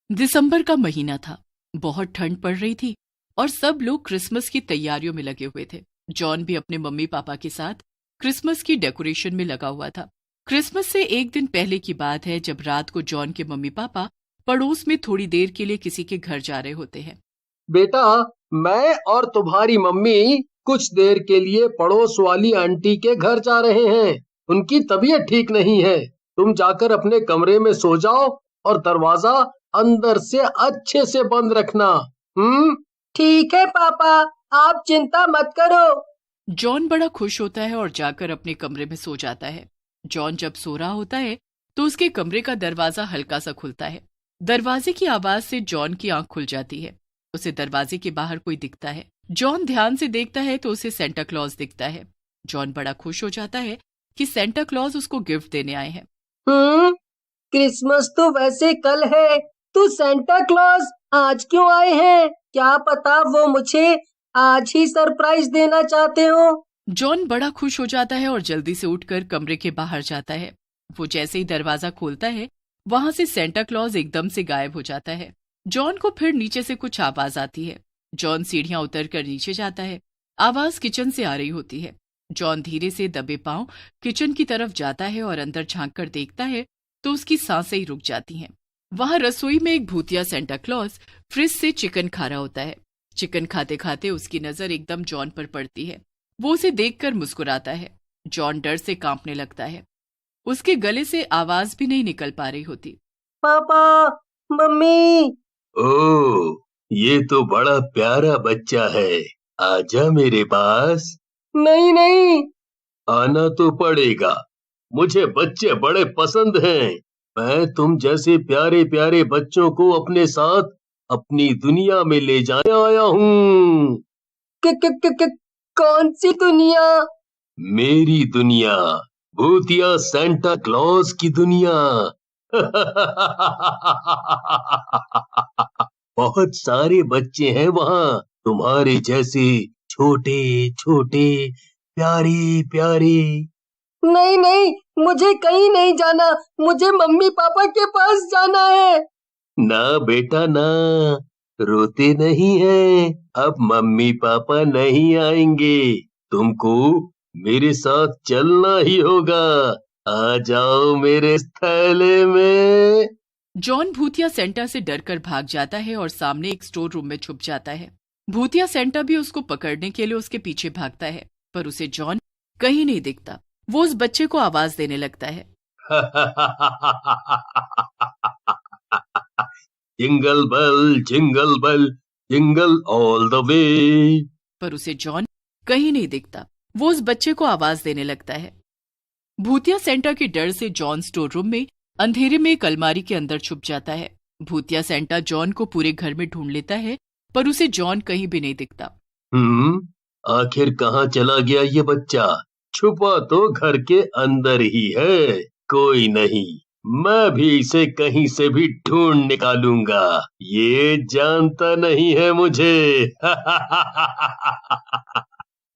दिसंबर का महीना था। बहुत ठंड पड़ रही थी और सब लोग क्रिसमस की तैयारियों में लगे हुए थे। जॉन भी अपने मम्मी पापा के साथ क्रिसमस की डेकोरेशन में लगा हुआ था। क्रिसमस से एक दिन पहले की बात है, जब रात को जॉन के मम्मी पापा पड़ोस में थोड़ी देर के लिए किसी के घर जा रहे होते हैं। बेटा, मैं और तुम्हारी मम्मी कुछ देर के लिए पड़ोस वाली आंटी के घर जा रहे हैं। उनकी तबीयत ठीक नहीं है। तुम जाकर अपने कमरे में सो जाओ और दरवाजा अंदर से अच्छे से बंद रखना। ठीक है पापा, आप चिंता मत करो। जॉन बड़ा खुश होता है और जाकर अपने कमरे में सो जाता है। जॉन जब सो रहा होता है तो उसके कमरे का दरवाजा हल्का सा खुलता है। दरवाजे की आवाज से जॉन की आंख खुल जाती है। उसे दरवाजे के बाहर कोई दिखता है। जॉन ध्यान से देखता है तो उसे सेंटा क्लॉज दिखता है। जॉन बड़ा खुश हो जाता है कि सेंटा क्लॉज उसको गिफ्ट देने आए हैं। क्रिसमस तो वैसे कल है, तो सेंटा क्लॉज आज क्यों आए हैं? क्या पता वो मुझे आज ही सरप्राइज देना चाहते हो। जॉन बड़ा खुश हो जाता है और जल्दी से उठकर कमरे के बाहर जाता है। वो जैसे ही दरवाजा खोलता है, वहां से सेंटा क्लॉज एकदम से गायब हो जाता है। जॉन को फिर नीचे से कुछ आवाज आती है। जॉन सीढ़ियां उतरकर नीचे जाता है। आवाज किचन से आ रही होती है। जॉन धीरे से दबे पांव किचन की तरफ जाता है और अंदर झांक कर देखता है तो उसकी सांसें ही रुक जाती हैं। वहां रसोई में एक भूतिया सेंटा क्लॉज फ्रिज से चिकन खा रहा होता है। चिकन खाते खाते उसकी नजर एकदम जॉन पर पड़ती है। वो उसे देखकर मुस्कुराता है। जॉन डर से कांपने लगता है। उसके गले से आवाज भी नहीं निकल पा रही होती। पापा, मम्मी। ओह, ये तो बड़ा प्यारा बच्चा है। आजा मेरे पास। नहीं नहीं, आना तो पड़ेगा। मुझे बच्चे बड़े पसंद हैं। मैं तुम जैसे प्यारे प्यारे बच्चों को अपने साथ अपनी दुनिया में ले जाने आया हूँ। कौन सी दुनिया? मेरी दुनिया, भूतिया सेंटा क्लॉज की दुनिया। बहुत सारे बच्चे हैं वहाँ, तुम्हारे जैसे छोटे छोटे प्यारे प्यारे। नहीं नहीं, मुझे कहीं नहीं जाना। मुझे मम्मी पापा के पास जाना है। ना बेटा ना, रोते नहीं हैं। अब मम्मी पापा नहीं आएंगे। तुमको मेरे साथ चलना ही होगा। आ जाओ मेरे थैले में। जॉन भूतिया सेंटा से डरकर भाग जाता है और सामने एक स्टोर रूम में छुप जाता है। भूतिया सेंटा भी उसको पकड़ने के लिए उसके पीछे भागता है, पर उसे जॉन कहीं नहीं दिखता। वो उस बच्चे को आवाज देने लगता है। Jingle bell jingle bell jingle all the way. पर उसे जॉन कहीं नहीं दिखता। वो उस बच्चे को आवाज देने लगता है। भूतिया सेंटा के डर से जॉन स्टोर रूम में अंधेरे में एक अलमारी के अंदर छुप जाता है। भूतिया सेंटा जॉन को पूरे घर में ढूंढ लेता है, पर उसे जॉन कहीं भी नहीं दिखता। आखिर कहाँ चला गया ये बच्चा? छुपा तो घर के अंदर ही है। कोई नहीं, मैं भी इसे कहीं से भी ढूंढ निकालूंगा। ये जानता नहीं है मुझे।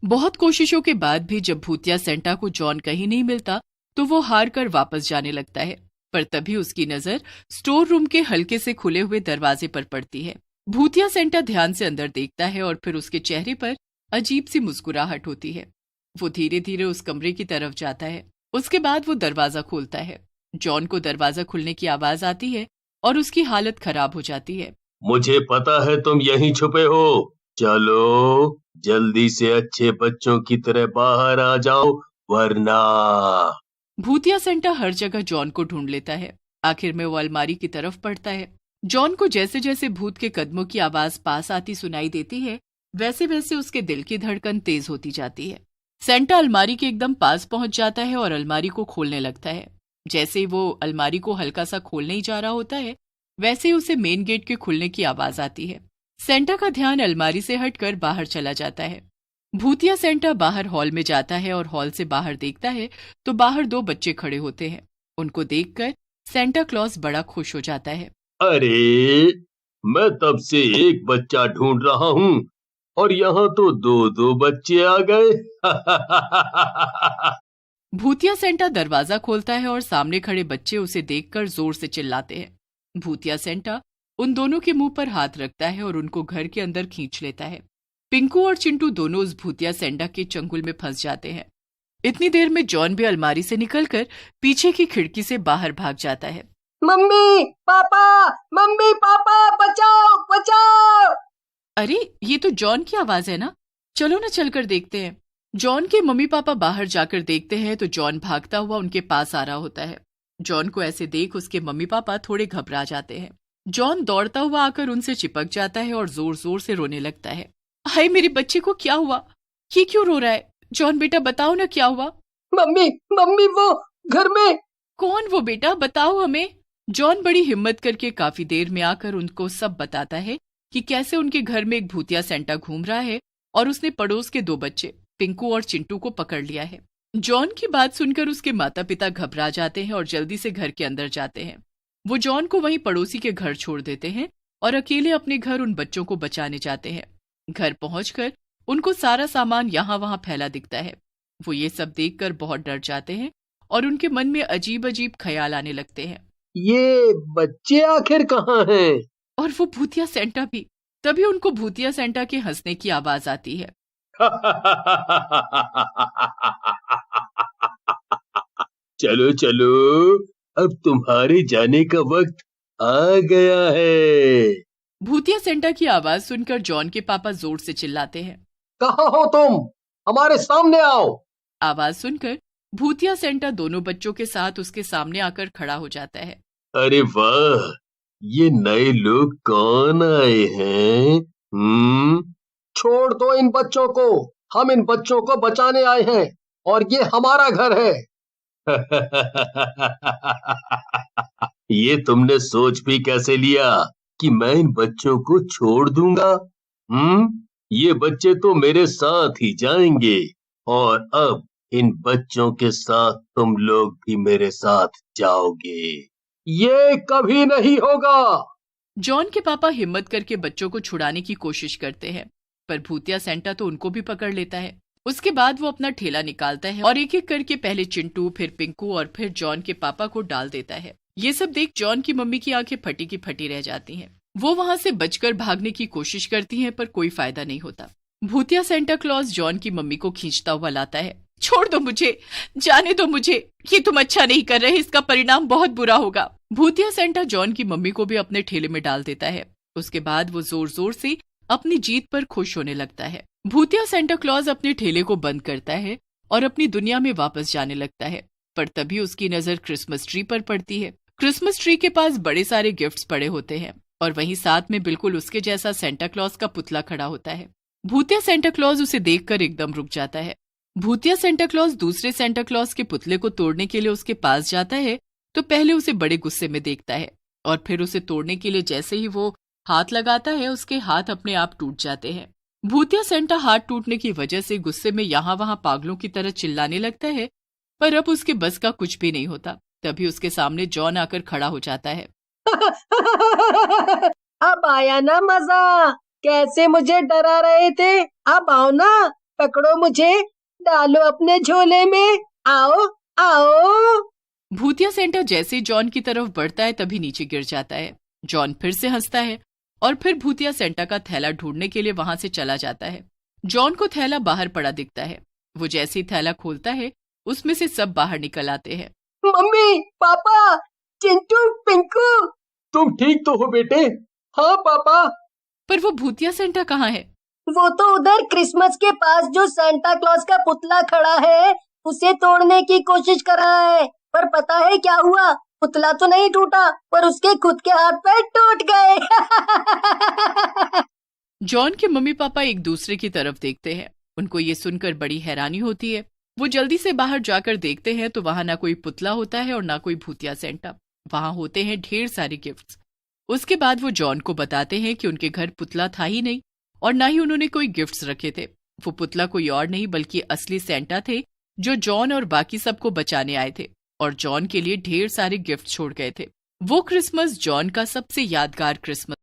बहुत कोशिशों के बाद भी जब भूतिया सेंटा को जॉन कहीं नहीं मिलता तो वो हार कर वापस जाने लगता है। पर तभी उसकी नजर स्टोर रूम के हल्के से खुले हुए दरवाजे पर पड़ती है। भूतिया सेंटा ध्यान से अंदर देखता है और फिर उसके चेहरे पर अजीब सी मुस्कुराहट होती है। वो धीरे धीरे उस कमरे की तरफ जाता है। उसके बाद वो दरवाजा खोलता है। जॉन को दरवाजा खुलने की आवाज आती है और उसकी हालत खराब हो जाती है। मुझे पता है तुम यहीं छुपे हो। चलो जल्दी से अच्छे बच्चों की तरह बाहर आ जाओ, वरना। भूतिया सेंटा हर जगह जॉन को ढूंढ लेता है। आखिर में वो अलमारी की तरफ पड़ता है। जॉन को जैसे जैसे भूत के कदमों की आवाज पास आती सुनाई देती है, वैसे वैसे उसके दिल की धड़कन तेज होती जाती है। सेंटा अलमारी के एकदम पास पहुंच जाता है और अलमारी को खोलने लगता है। जैसे ही वो अलमारी को हल्का सा खोलने ही जा रहा होता है, वैसे ही उसे मेन गेट के खुलने की आवाज आती है। सेंटा का ध्यान अलमारी से हटकर बाहर चला जाता है। भूतिया सेंटा बाहर हॉल में जाता है और हॉल से बाहर देखता है तो बाहर दो बच्चे खड़े होते हैं। उनको देखकर सेंटा क्लॉज बड़ा खुश हो जाता है। अरे, मैं तब से एक बच्चा ढूंढ रहा हूँ। और यहाँ तो 2-2 बच्चे आ गए। भूतिया सेंटा दरवाजा खोलता है और सामने खड़े बच्चे उसे देखकर जोर से चिल्लाते हैं। भूतिया सेंटा उन दोनों के मुंह पर हाथ रखता है और उनको घर के अंदर खींच लेता है। पिंकू और चिंटू दोनों उस भूतिया सेंटा के चंगुल में फंस जाते हैं। इतनी देर में जॉन भी अलमारी से निकलकर पीछे की खिड़की से बाहर भाग जाता है। मम्मी पापा बचाओ बचाओ। अरे ये तो जॉन की आवाज है ना, चलो ना चलकर देखते हैं। जॉन के मम्मी पापा बाहर जाकर देखते हैं तो जॉन भागता हुआ उनके पास आ रहा होता है। जॉन को ऐसे देख उसके मम्मी पापा थोड़े घबरा जाते हैं। जॉन दौड़ता हुआ आकर उनसे चिपक जाता है और जोर जोर से रोने लगता है। हाय मेरे बच्चे को क्या हुआ, ये क्यों रो रहा है? जॉन बेटा बताओ ना क्या हुआ। मम्मी वो घर में। कौन वो बेटा, बताओ हमें। जॉन बड़ी हिम्मत करके काफी देर में आकर उनको सब बताता है कि कैसे उनके घर में एक भूतिया सेंटा घूम रहा है और उसने पड़ोस के 2 बच्चे पिंकू और चिंटू को पकड़ लिया है। जॉन की बात सुनकर उसके माता पिता घबरा जाते हैं और जल्दी से घर के अंदर जाते हैं। वो जॉन को वहीं पड़ोसी के घर छोड़ देते हैं और अकेले अपने घर उन बच्चों को बचाने जाते हैं। घर पहुंचकर उनको सारा सामान यहाँ वहां फैला दिखता है। वो ये सब देखकर बहुत डर जाते हैं और उनके मन में अजीब अजीब ख्याल आने लगते हैं। ये बच्चे आखिर कहाँ हैं? और वो भूतिया सेंटा भी। तभी उनको भूतिया सेंटा के हंसने की आवाज आती है। चलो चलो, अब तुम्हारे जाने का वक्त आ गया है। भूतिया सेंटा की आवाज सुनकर जॉन के पापा जोर से चिल्लाते हैं। कहाँ हो तुम? हमारे सामने आओ। आवाज सुनकर भूतिया सेंटा दोनों बच्चों के साथ उसके सामने आकर खड़ा हो जाता है। अरे वाह, ये नए लोग कौन आए हैं? छोड़ दो इन बच्चों को, हम इन बच्चों को बचाने आए हैं और ये हमारा घर है। ये तुमने सोच भी कैसे लिया कि मैं इन बच्चों को छोड़ दूंगा? ये बच्चे तो मेरे साथ ही जाएंगे और अब इन बच्चों के साथ तुम लोग भी मेरे साथ जाओगे। ये कभी नहीं होगा। जॉन के पापा हिम्मत करके बच्चों को छुड़ाने की कोशिश करते हैं, पर भूतिया सेंटा तो उनको भी पकड़ लेता है। उसके बाद वो अपना ठेला निकालता है और एक एक करके पहले चिंटू, फिर पिंकू और फिर जॉन के पापा को डाल देता है। ये सब देख जॉन की मम्मी की आंखें फटी की फटी रह जाती हैं। वो वहां से बचकर भागने की कोशिश करती हैं, पर कोई फायदा नहीं होता। भूतिया सेंटा क्लॉज जॉन की मम्मी को खींचता हुआ लाता है। छोड़ दो मुझे, जाने दो मुझे, ये तुम अच्छा नहीं कर रहे, इसका परिणाम बहुत बुरा होगा। भूतिया सेंटा जॉन की मम्मी को भी अपने ठेले में डाल देता है। उसके बाद वो जोर जोर से अपनी जीत पर खुश होने लगता है। भूतिया सेंटा क्लॉज अपने ठेले को बंद करता है और अपनी दुनिया में वापस जाने लगता है, पर तभी उसकी नजर क्रिसमस ट्री पर पड़ती है। क्रिसमस ट्री के पास बड़े सारे गिफ्ट्स पड़े होते हैं और वहीं साथ में बिल्कुल उसके जैसा सेंटा क्लॉज का पुतला खड़ा होता है। भूतिया सेंटा क्लॉज उसे देखकर एकदम रुक जाता है। भूतिया सेंटा क्लॉज दूसरे सेंटा क्लॉज के पुतले को तोड़ने के लिए उसके पास जाता है तो पहले उसे बड़े गुस्से में देखता है और फिर उसे तोड़ने के लिए जैसे ही वो हाथ लगाता है उसके हाथ अपने आप टूट जाते हैं। भूतिया सेंटा हाथ टूटने की वजह से गुस्से में यहाँ वहां पागलों की तरह चिल्लाने लगता है, पर अब उसके बस का कुछ भी नहीं होता। तभी उसके सामने जॉन आकर खड़ा हो जाता है। अब आया ना मजा, कैसे मुझे डरा रहे थे, अब आओ ना, पकड़ो मुझे, डालो अपने झोले में, आओ आओ। भूतिया सेंटा जैसे ही जॉन की तरफ बढ़ता है तभी नीचे गिर जाता है। जॉन फिर से हंसता है और फिर भूतिया सेंटा का थैला ढूंढने के लिए वहां से चला जाता है। जॉन को थैला बाहर पड़ा दिखता है। वो जैसे ही थैला खोलता है उसमें से सब बाहर निकल आते हैं। मम्मी, पापा, चिंटू, पिंकू, तुम ठीक तो हो बेटे? हाँ पापा। पर वो भूतिया सेंटा कहाँ है? वो तो उधर क्रिसमस के पास जो सांता क्लॉज का पुतला खड़ा है उसे तोड़ने की कोशिश कर रहा है, पर पता है क्या हुआ? पुतला तो नहीं टूटा, पर उसके खुद के हाथ पैर टूट गए। जॉन के मम्मी पापा एक दूसरे की तरफ देखते हैं। उनको ये सुनकर बड़ी हैरानी होती है। वो जल्दी से बाहर जाकर देखते हैं तो वहां ना कोई पुतला होता है और ना कोई भूतिया सेंटा। वहां होते हैं ढेर सारे गिफ्ट्स। उसके बाद वो जॉन को बताते हैं कि उनके घर पुतला था ही नहीं और ना ही उन्होंने कोई गिफ्ट्स रखे थे। वो पुतला कोई और नहीं बल्कि असली सेंटा थे जो जॉन और बाकी सबको बचाने आए थे और जॉन के लिए ढेर सारे गिफ्ट छोड़ गए थे। वो क्रिसमस जॉन का सबसे यादगार क्रिसमस